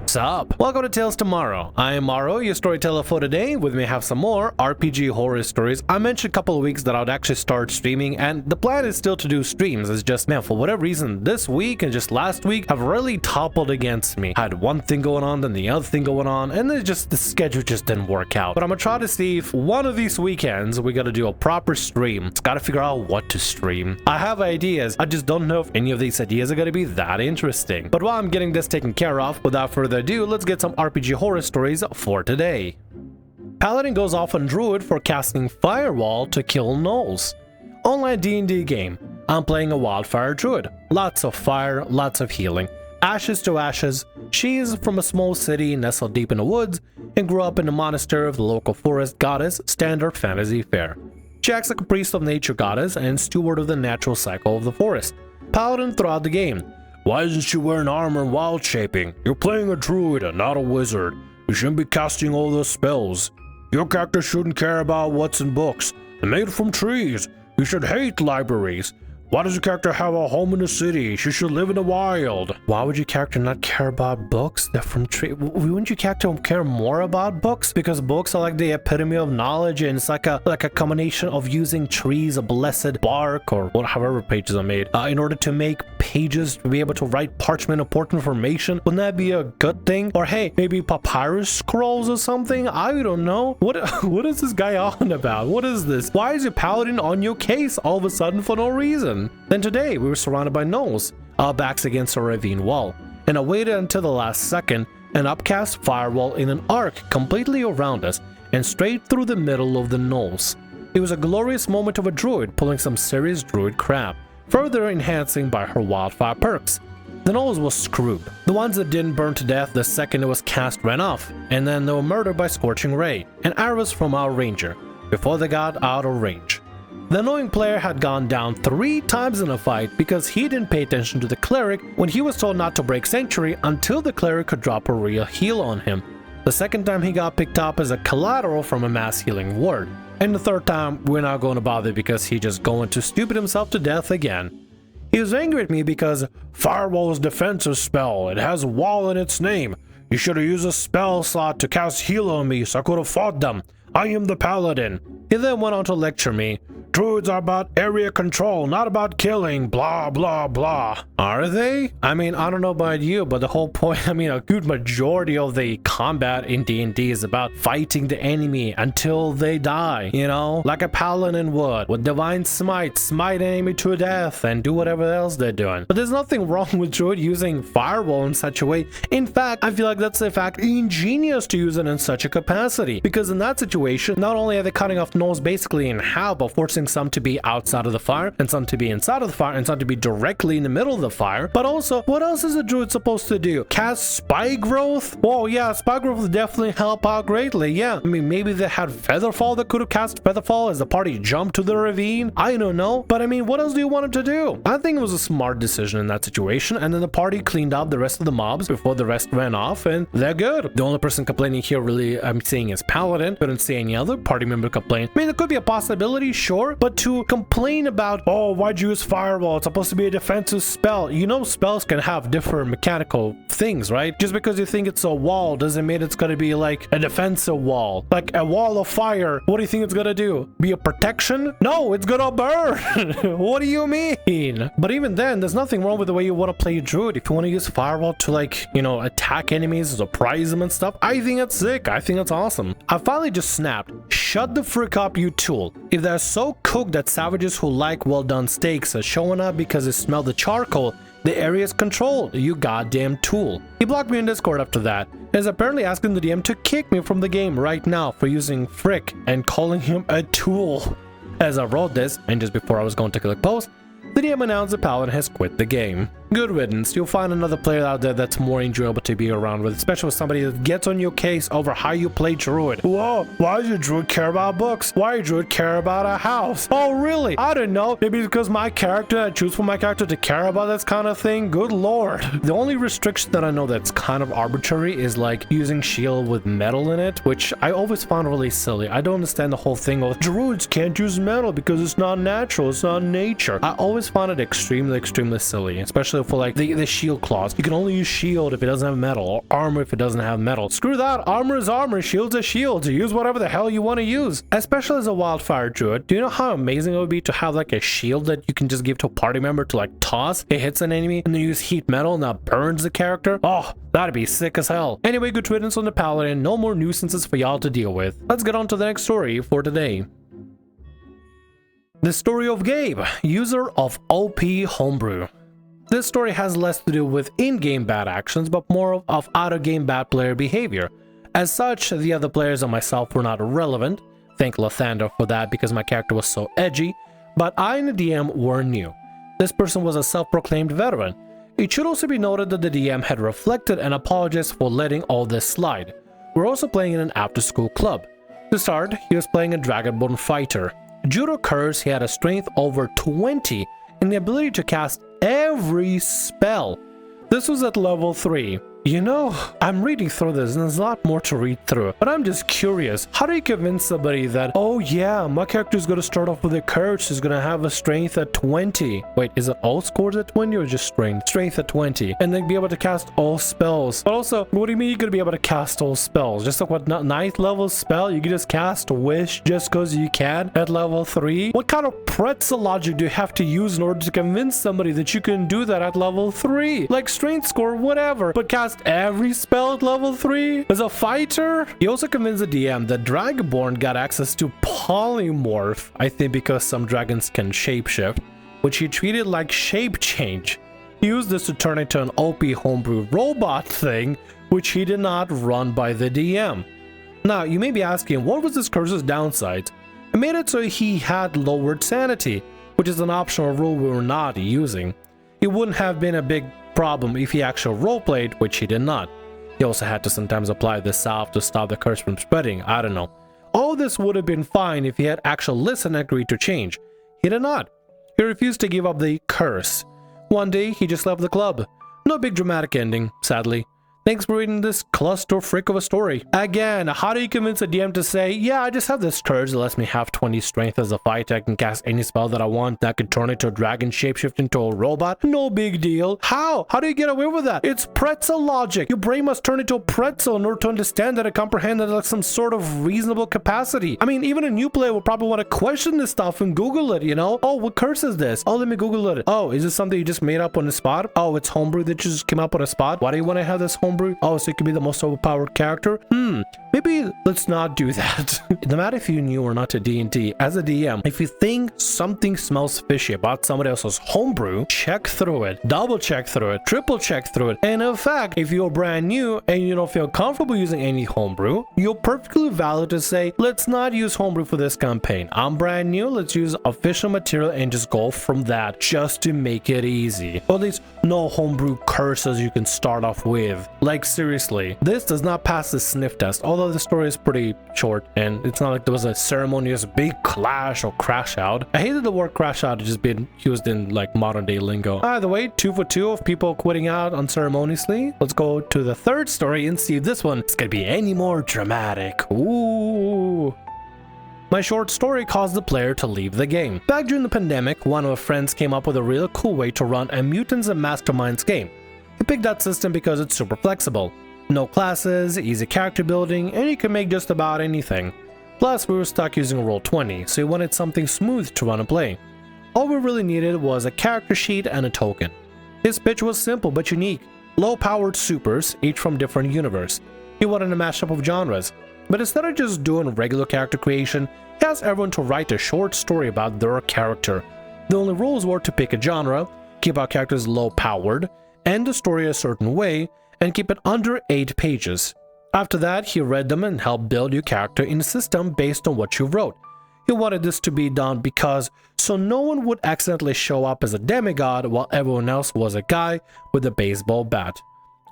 What's up? Welcome to Tales Tomorrow. I am Morrow, your storyteller for today. With me I have some more RPG horror stories. I mentioned a couple of weeks that I would actually start streaming, and the plan is still to do streams. It's just, man, for whatever reason, this week and just last week have really toppled against me. I had one thing going on, then the other thing going on, and then just the schedule just didn't work out. But I'm gonna try to see if one of these weekends we gotta do a proper stream. It's gotta figure out what to stream. I have ideas, I just don't know if any of these ideas are gonna be that interesting. But while I'm getting this taken care of, without further ado, let's get some RPG horror stories for today. Paladin goes off on Druid for casting Firewall to kill gnolls. Online D&D game. I'm playing a wildfire druid. Lots of fire, lots of healing. Ashes to ashes. She's from a small city nestled deep in the woods and grew up in the monastery of the local forest goddess, standard fantasy fare. She acts like a priest of nature goddess and steward of the natural cycle of the forest. Paladin throughout the game. Why isn't she wearing armor and wild shaping? You're playing a druid and not a wizard. You shouldn't be casting all those spells. Your character shouldn't care about what's in books. They're made from trees. You should hate libraries. Why does your character have a home in the city? She should live in the wild. Why would your character not care about books? They're from trees. Wouldn't your character care more about books? Because books are like the epitome of knowledge, and it's like a combination of using trees, a blessed bark, or however pages are made, in order to make pages to be able to write parchment important information. Wouldn't that be a good thing? Or hey, maybe papyrus scrolls or something? I don't know. What is this guy on about? What is this? Why is your paladin on your case all of a sudden for no reason? Then today we were surrounded by gnolls, our backs against a ravine wall, and I waited until the last second and upcast Firewall in an arc completely around us and straight through the middle of the gnolls. It was a glorious moment of a druid pulling some serious druid crap, further enhancing by her wildfire perks. The gnolls were screwed. The ones that didn't burn to death the second it was cast ran off, and then they were murdered by scorching ray and arrows from our ranger before they got out of range. The annoying player had gone down 3 times in a fight because he didn't pay attention to the cleric when he was told not to break sanctuary until the cleric could drop a real heal on him. The second time he got picked up as a collateral from a mass healing ward. And the third time we're not going to bother because he just going to stupid himself to death again. He was angry at me because Firewall is a defensive spell. It has wall in its name. You should have used a spell slot to cast heal on me so I could have fought them. I am the paladin. He then went on to lecture me. Druids are about area control, not about killing, blah, blah, blah. Are they? I mean, I don't know about you, but the whole point, a good majority of the combat in D&D is about fighting the enemy until they die, like a paladin would, with divine smite enemy to death and do whatever else they're doing. But there's nothing wrong with Druid using Firewall in such a way. In fact, I feel like that's in fact ingenious to use it in such a capacity, because in that situation, not only are they cutting off gnolls basically in half, but forcing some to be outside of the fire, and some to be inside of the fire, and some to be directly in the middle of the fire. But also, what else is a druid supposed to do? Cast spy growth? Whoa, yeah, spy growth would definitely help out greatly, yeah. Maybe they had Featherfall that could have cast Featherfall as the party jumped to the ravine? I don't know. But what else do you want him to do? I think it was a smart decision in that situation, and then the party cleaned up the rest of the mobs before the rest ran off, and they're good. The only person complaining here really I'm seeing is Paladin. Couldn't see any other party member complain. There could be a possibility, sure, but to complain about, oh, why'd you use Firewall? It's supposed to be a defensive spell. Spells can have different mechanical things, right? Just because you think it's a wall doesn't mean it's gonna be like a defensive wall. Like a wall of fire, what do you think it's gonna do? Be a protection? No, it's gonna burn. What do you mean? But even then, there's nothing wrong with the way you want to play Druid. If you want to use Firewall to attack enemies, surprise them and stuff, I think that's sick. I think that's awesome. I finally just snapped. Shut the frick up, you tool. If they're so cooked that savages who like well done steaks are showing up because they smell the charcoal, the area is controlled, you goddamn tool. He blocked me in Discord after that, and is apparently asking the DM to kick me from the game right now for using frick and calling him a tool. As I wrote this, and just before I was going to click post, the DM announced the Paladin has quit the game. Good riddance. You'll find another player out there that's more enjoyable to be around with, especially with somebody that gets on your case over how you play Druid. Whoa, why does your Druid care about books? Why does your Druid care about a house? Oh, really? I don't know. Maybe it's because my character, I choose for my character to care about this kind of thing. Good lord. The only restriction that I know that's kind of arbitrary is like using shield with metal in it, which I always found really silly. I don't understand the whole thing of Druids can't use metal because it's not natural, it's not nature. I always found it extremely silly, especially especially for like the shield clause. You can only use shield if it doesn't have metal, or armor if it doesn't have metal. Screw that, armor is armor, shields are shields. You use whatever the hell you want to use. Especially as a wildfire druid, do you know how amazing it would be to have like a shield that you can just give to a party member to like toss? It hits an enemy and then use heat metal and that burns the character. Oh, that'd be sick as hell. Anyway, good riddance on the Paladin. No more nuisances for y'all to deal with. Let's get on to the next story for today. The story of Gabe, user of OP Homebrew. This story has less to do with in-game bad actions, but more of out-of-game bad player behavior. As such, the other players and myself were not relevant. Thank Lathander for that because my character was so edgy, but I and the DM were new. This person was a self-proclaimed veteran. It should also be noted that the DM had reflected and apologized for letting all this slide. We're also playing in an after-school club. To start, he was playing a Dragonborn fighter. Due to curse, he had a strength over 20 and the ability to cast every spell. This was at level 3. You know, I'm reading through this and there's a lot more to read through, but I'm just curious, how do you convince somebody that, oh yeah, my character is going to start off with a curse, is going to have a strength at 20. Wait, is it all scores at 20 or just strength? Strength at 20. And then be able to cast all spells. But also, what do you mean you're going to be able to cast all spells? Just like what, 9th level spell? You can just cast Wish just because you can at level 3? What kind of pretzel logic do you have to use in order to convince somebody that you can do that at level 3? Like strength score, whatever, but cast every spell at level 3 as a fighter? He also convinced the DM that Dragonborn got access to polymorph, I think because some dragons can shapeshift, which he treated like shape change. He used this to turn into an OP homebrew robot thing, which he did not run by the DM. Now, you may be asking, what was this curse's downside? It made it so he had lowered sanity, which is an optional rule we were not using. It wouldn't have been a big problem if he actually roleplayed, which he did not. He also had to sometimes apply the salve to stop the curse from spreading. I don't know. All this would have been fine if he had actually listened and agreed to change. He did not. He refused to give up the curse. One day, he just left the club. No big dramatic ending, sadly. Thanks for reading this cluster freak of a story. Again, how do you convince a DM to say, yeah, I just have this curse that lets me have 20 strength as a fighter. I can cast any spell that I want that could turn into a dragon shapeshift into a robot? No big deal. How? How do you get away with that? It's pretzel logic. Your brain must turn into a pretzel in order to understand that and comprehend that like some sort of reasonable capacity. I mean, even a new player will probably want to question this stuff and Google it, you know? Oh, what curse is this? Oh, let me Google it. Oh, is this something you just made up on the spot? Oh, it's homebrew that you just came up on the spot? Why do you want to have this homebrew? Oh, so it could be the most overpowered character? Maybe let's not do that. No matter if you're new or not to D&D, as a DM, if you think something smells fishy about somebody else's homebrew, check through it, double check through it, triple check through it. And in fact, if you're brand new and you don't feel comfortable using any homebrew, you're perfectly valid to say, let's not use homebrew for this campaign. I'm brand new, let's use official material and just go from that, just to make it easy. Or at least no homebrew curses you can start off with. Like seriously, this does not pass the sniff test, although the story is pretty short and it's not like there was a ceremonious big clash or crash out. I hated the word crash out, it's just been used in like modern day lingo. Either way, 2 for 2 of people quitting out unceremoniously. Let's go to the third story and see if this one is gonna be any more dramatic. Ooh. My short story caused the player to leave the game. Back during the pandemic, one of my friends came up with a really cool way to run a Mutants and Masterminds game. He picked that system because it's super flexible. No classes, easy character building, and you can make just about anything. Plus, we were stuck using Roll20, so he wanted something smooth to run and play. All we really needed was a character sheet and a token. His pitch was simple but unique. Low-powered supers, each from different universe. He wanted a mashup of genres. But instead of just doing regular character creation, he asked everyone to write a short story about their character. The only rules were to pick a genre, keep our characters low-powered, end the story a certain way, and keep it under 8 pages. After that, he read them and helped build your character in a system based on what you wrote. He wanted this to be done because so no one would accidentally show up as a demigod while everyone else was a guy with a baseball bat.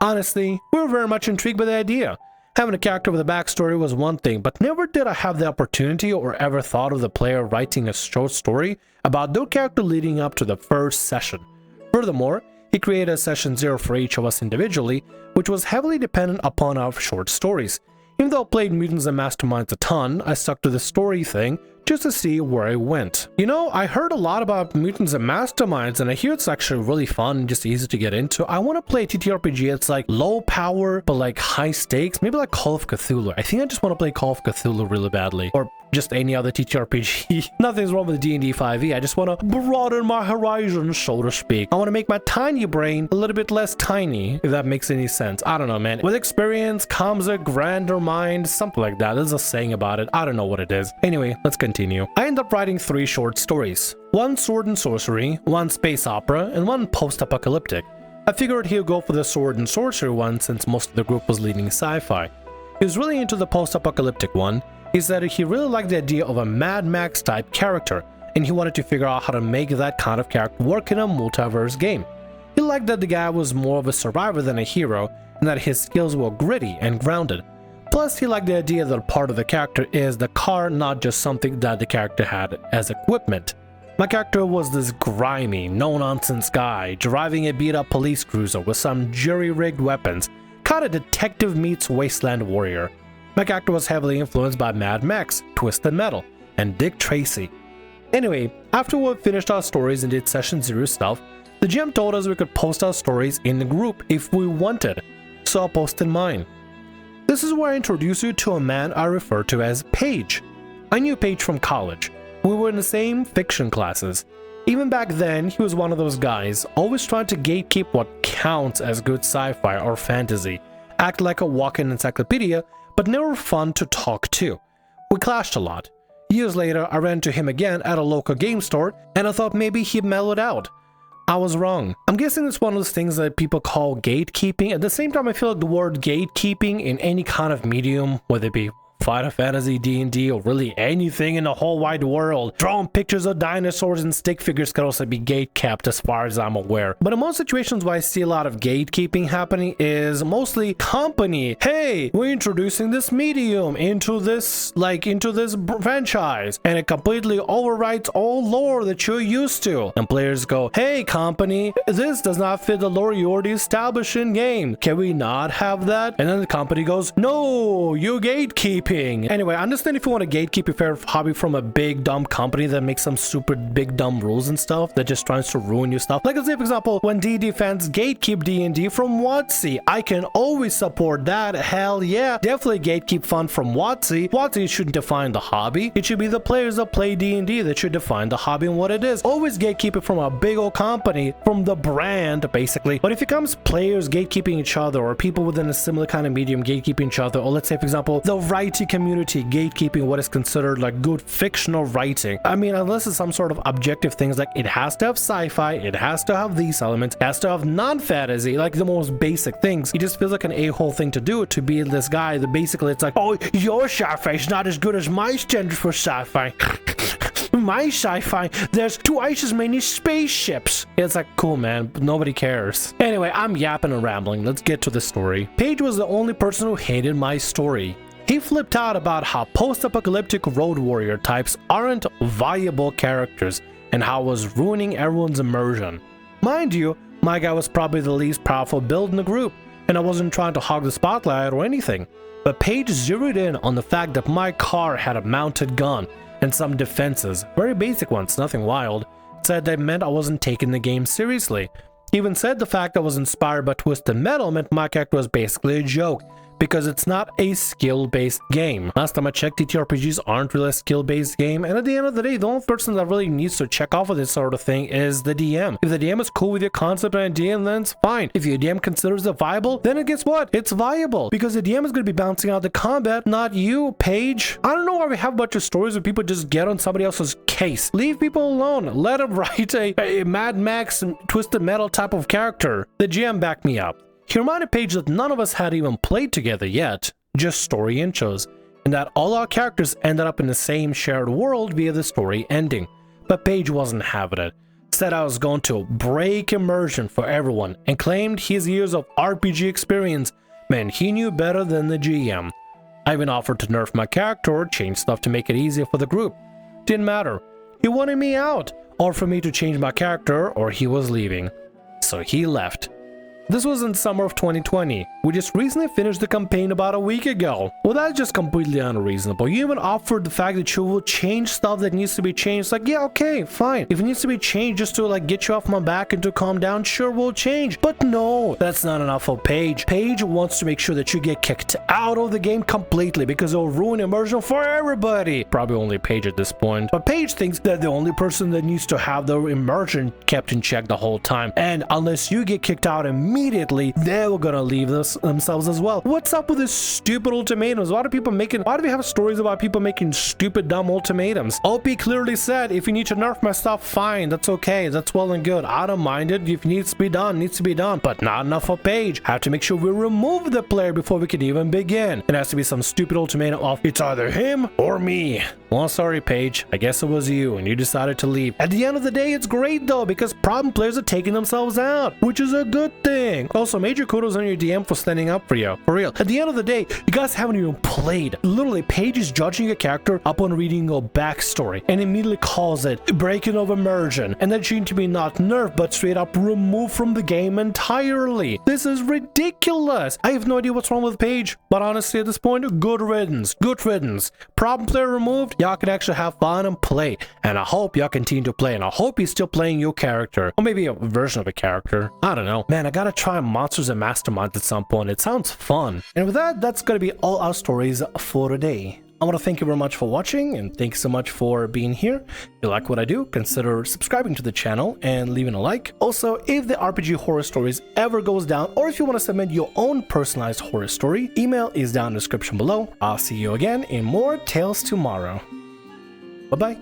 Honestly, we were very much intrigued by the idea. Having a character with a backstory was one thing, but never did I have the opportunity or ever thought of the player writing a short story about their character leading up to the first session. Furthermore, he created a session 0 for each of us individually, which was heavily dependent upon our short stories. Even though I played Mutants and Masterminds a ton, I stuck to the story thing just to see where it went. You know, I heard a lot about mutants and masterminds, and I hear it's actually really fun and just easy to get into. I want to play a TTRPG. It's like low power, but like high stakes, maybe like Call of Cthulhu. I think I just want to play Call of Cthulhu really badly, or just any other TTRPG. Nothing's wrong with D&D 5e. I just want to broaden my horizons, so to speak. I want to make my tiny brain a little bit less tiny, if that makes any sense. I don't know, man. With experience comes a grander mind, something like that. There's a saying about it. I don't know what it is. Anyway, let's continue. I end up writing 3 short stories. 1 sword and sorcery, 1 space opera, and 1 post-apocalyptic. I figured he'd go for the sword and sorcery one since most of the group was leaning sci-fi. He was really into the post-apocalyptic one. He said he really liked the idea of a Mad Max type character, and he wanted to figure out how to make that kind of character work in a multiverse game. He liked that the guy was more of a survivor than a hero, and that his skills were gritty and grounded. Plus, he liked the idea that part of the character is the car, not just something that the character had as equipment. My character was this grimy, no-nonsense guy, driving a beat-up police cruiser with some jury-rigged weapons, kind of detective meets wasteland warrior. My character was heavily influenced by Mad Max, Twisted Metal, and Dick Tracy. Anyway, after we finished our stories and did session 0 stuff, the GM told us we could post our stories in the group if we wanted, so I posted mine. This is where I introduce you to a man I refer to as Paige. I knew Paige from college. We were in the same fiction classes. Even back then, he was one of those guys, always trying to gatekeep what counts as good sci-fi or fantasy, act like a walk-in encyclopedia, but never fun to talk to. We clashed a lot. Years later, I ran into him again at a local game store, and I thought maybe he mellowed out. I was wrong. I'm guessing it's one of those things that people call gatekeeping. At the same time, I feel like the word gatekeeping in any kind of medium, whether it be Final Fantasy, D&D, or really anything in the whole wide world. Drawing pictures of dinosaurs and stick figures could also be gate-kept as far as I'm aware. But in most situations where I see a lot of gatekeeping happening is mostly company. Hey, we're introducing this medium into this franchise, and it completely overwrites all lore that you're used to. And players go, hey company, this does not fit the lore you already established in game. Can we not have that? And then the company goes, no, you're gatekeeping. Anyway, I understand if you want to gatekeep your favorite hobby from a big dumb company that makes some super big dumb rules and stuff that just tries to ruin your stuff. Like, let's say for example, when D&D fans gatekeep D&D from WotC, I can always support that. Hell yeah, definitely gatekeep fun from WotC. WotC shouldn't define the hobby. It should be the players that play D&D that should define the hobby and what it is. Always gatekeep it from a big old company, from the brand basically. But if it comes players gatekeeping each other, or people within a similar kind of medium gatekeeping each other, or let's say for example the writing community gatekeeping what is considered like good fictional writing. I mean, unless it's some sort of objective things like it has to have sci-fi, it has to have these elements, it has to have non-fantasy, like the most basic things. It just feels like an a-hole thing to do, to be this guy that basically it's like, oh, your sci-fi is not as good as my standard for sci-fi. My sci-fi, there's twice as many spaceships. It's like, cool man, but nobody cares. Anyway, I'm yapping and rambling. Let's get to the story. Paige was the only person who hated my story. He flipped out about how post-apocalyptic road warrior types aren't viable characters and how it was ruining everyone's immersion. Mind you, my guy was probably the least powerful build in the group, and I wasn't trying to hog the spotlight or anything. But Paige zeroed in on the fact that my car had a mounted gun and some defenses, very basic ones, nothing wild. Said that meant I wasn't taking the game seriously. He even said the fact I was inspired by Twisted Metal meant my character was basically a joke, because it's not a skill-based game. Last time I checked, TTRPGs aren't really a skill-based game, and at the end of the day, the only person that really needs to check off of this sort of thing is the DM. If the DM is cool with your concept and idea, then it's fine. If your DM considers it viable, then it guess what? It's viable, because the DM is going to be bouncing out the combat, not you, Paige. I don't know why we have a bunch of stories where people just get on somebody else's case. Leave people alone. Let them write a Mad Max and Twisted Metal type of character. The GM backed me up. He reminded Paige that none of us had even played together yet, just story intros, and that all our characters ended up in the same shared world via the story ending. But Paige wasn't having it. Said I was going to break immersion for everyone, and claimed his years of RPG experience meant he knew better than the GM. I even offered to nerf my character or change stuff to make it easier for the group. Didn't matter. He wanted me out, or for me to change my character, or he was leaving. So he left. This was in summer of 2020. We just recently finished the campaign about a week ago. Well, that's just completely unreasonable. You even offered the fact that you will change stuff that needs to be changed. Like, yeah, okay, fine. If it needs to be changed just to like get you off my back and to calm down, sure, we'll change. But no, that's not enough for Paige. Paige wants to make sure that you get kicked out of the game completely because it'll ruin immersion for everybody. Probably only Paige at this point. But Paige thinks that the only person that needs to have their immersion kept in check the whole time. And unless you get kicked out immediately, they're gonna leave themselves as well. What's up with this stupid ultimatums? Why do we have stories about people making stupid, dumb ultimatums? OP clearly said, if you need to nerf my stuff, fine, that's okay, that's well and good. I don't mind it. If it needs to be done, needs to be done. But not enough for Paige. Have to make sure we remove the player before we can even begin. It has to be some stupid ultimatum of, it's either him or me. Well, sorry, Paige. I guess it was you, and you decided to leave. At the end of the day, it's great though, because problem players are taking themselves out, which is a good thing. Also, major kudos on your DM for standing up for you. For real. At the end of the day, you guys haven't even played. Literally, Paige is judging a character upon reading a backstory and immediately calls it breaking of immersion, and that she need to be not nerfed, but straight up removed from the game entirely. This is ridiculous. I have no idea what's wrong with Paige, but honestly, at this point, good riddance. Good riddance. Problem player removed. Y'all can actually have fun and play, and I hope y'all continue to play, and I hope he's still playing your character, or maybe a version of a character. I don't know. Man, I gotta try Monsters and Masterminds at some point. It sounds fun. And with that, that's gonna be all our stories for today. I want to thank you very much for watching, and thanks so much for being here. If you like what I do, consider subscribing to the channel and leaving a like. Also, if the RPG Horror Stories ever goes down, or if you want to submit your own personalized horror story, email is down in the description below. I'll see you again in more Tales tomorrow. Bye-bye.